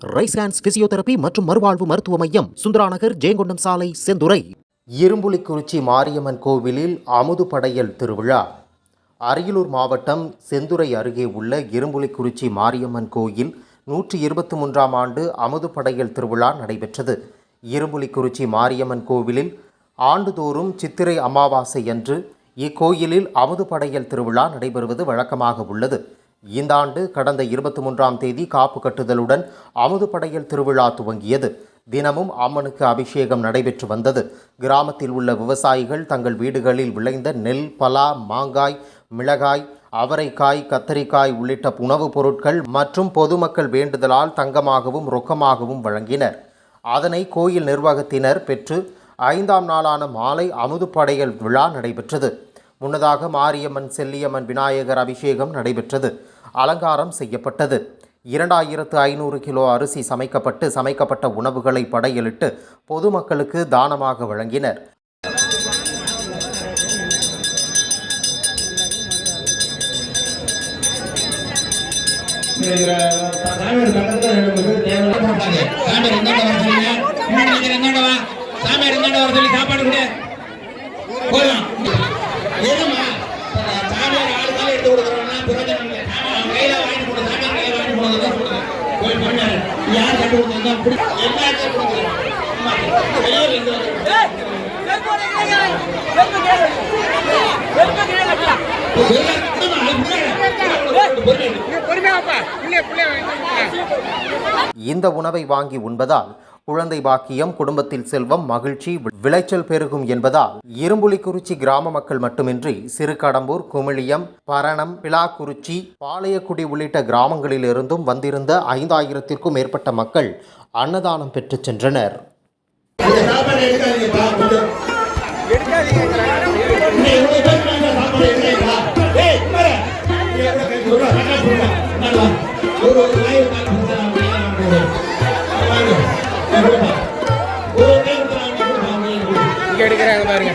Rice hands physiotherapy மற்றும் மறுவாழ்வு மருத்துவ மையம், சுந்தராநகர், ஜெயங்கொண்டம் சாலை, செந்துறை. இரும்புலிக்குறிச்சி மாரியம்மன் கோவிலில் அமுது படையல் திருவிழா. அரியலூர் மாவட்டம் செந்துறை அருகே உள்ள இரும்புலிக்குறிச்சி மாரியம்மன் கோயில் 123ஆம் ஆண்டு அமுது படையல் திருவிழா நடைபெற்றது. இரும்புலிக்குறிச்சி மாரியம்மன் கோவிலில் ஆண்டுதோறும் சித்திரை அமாவாசை அன்று இக்கோயிலில் அமுது படையல் திருவிழா நடைபெறுவது வழக்கமாக உள்ளது. இந்த ஆண்டு கடந்த 23ஆம் தேதி காப்பு கட்டுதலுடன் அமுது படையல் திருவிழா துவங்கியது. தினமும் அம்மனுக்கு அபிஷேகம் நடைபெற்று வந்தது. கிராமத்தில் உள்ள விவசாயிகள் தங்கள் வீடுகளில் விளைந்த நெல், பலா, மாங்காய், மிளகாய், அவரைக்காய், கத்தரிக்காய் உள்ளிட்ட உணவுப் பொருட்கள் மற்றும் பொதுமக்கள் வேண்டுதலால் தங்கமாகவும் ரொக்கமாகவும் வழங்கினர். அதனை கோயில் நிர்வாகத்தினர் பெற்று 5ஆம் நாளான மாலை அமுது படையல் விழா நடைபெற்றது. முன்னதாக மாரியம்மன், செல்லியம்மன், விநாயகர் அபிஷேகம் நடைபெற்றது. அலங்காரம் செய்யப்பட்டது. 2500 கிலோ அரிசி சமைக்கப்பட்ட உணவுகளை படையலிட்டு பொதுமக்களுக்கு தானமாக வழங்கினர். இந்த உணவை வாங்கி உண்பதால் குழந்தை பாக்கியம், குடும்பத்தில் செல்வம், மகிழ்ச்சி, விளைச்சல் பெருகும் என்பதால் இரும்புலிக்குறிச்சி கிராம மக்கள் மட்டுமின்றி சிறுகடம்பூர், குமிழியம், பரணம், பிலாக்குறிச்சி, பாளையக்குடி உள்ளிட்ட கிராமங்களிலிருந்தும் வந்திருந்த 5000த்திற்கும் மேற்பட்ட மக்கள் அன்னதானம் பெற்று சென்றனர். எடுக்கிறாங்க பாருங்க.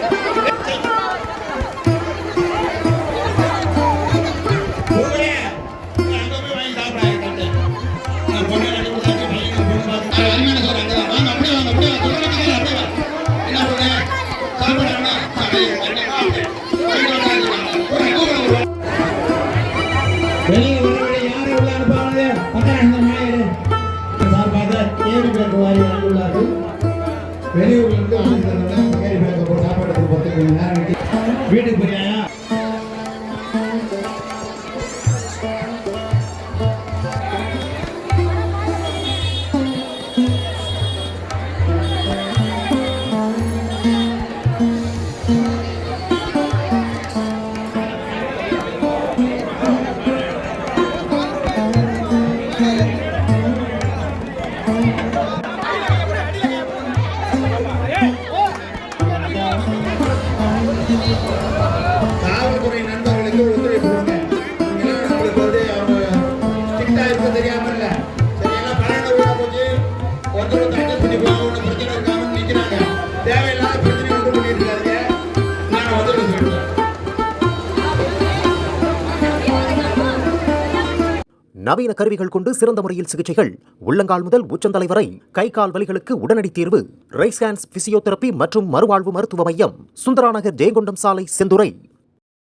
வெளியூர்லேருந்து சாப்பாடு வீட்டுக்கு போறியா? காவல்துறை நண்பர்களுக்கு ஒத்துழைப்பு கொடுங்க. நம்மளுக்கு அவங்க ஸ்ட்ரிக்டா இருக்க தெரியாம இல்ல, சரியெல்லாம் பன்னெண்டு கூட போச்சு, ஒருத்தர் அட்ஜஸ்ட் பண்ணி போக ஒன்றும் பிரச்சனை இருக்காம நிற்கிறாங்க. தேவையில்லாத பிரச்சனை உண்டு பண்ணிட்டு இருக்காங்க. நான் ஒத்துழைப்பு சொல்றேன். நவீன கருவிகள் கொண்டு சிறந்த முறையில் சிகிச்சைகள். உள்ளங்கால் முதல் உச்சந்தலை வரை கை கால் வலிகளுக்கு உடனடி தீர்வு. ரைஸ் ஹேண்ட்ஸ் பிசியோதெரபி மற்றும் மறுவாழ்வு மருத்துவ மையம், சுந்தராநகர், ஜெயங்கொண்டம் சாலை, செந்துறை.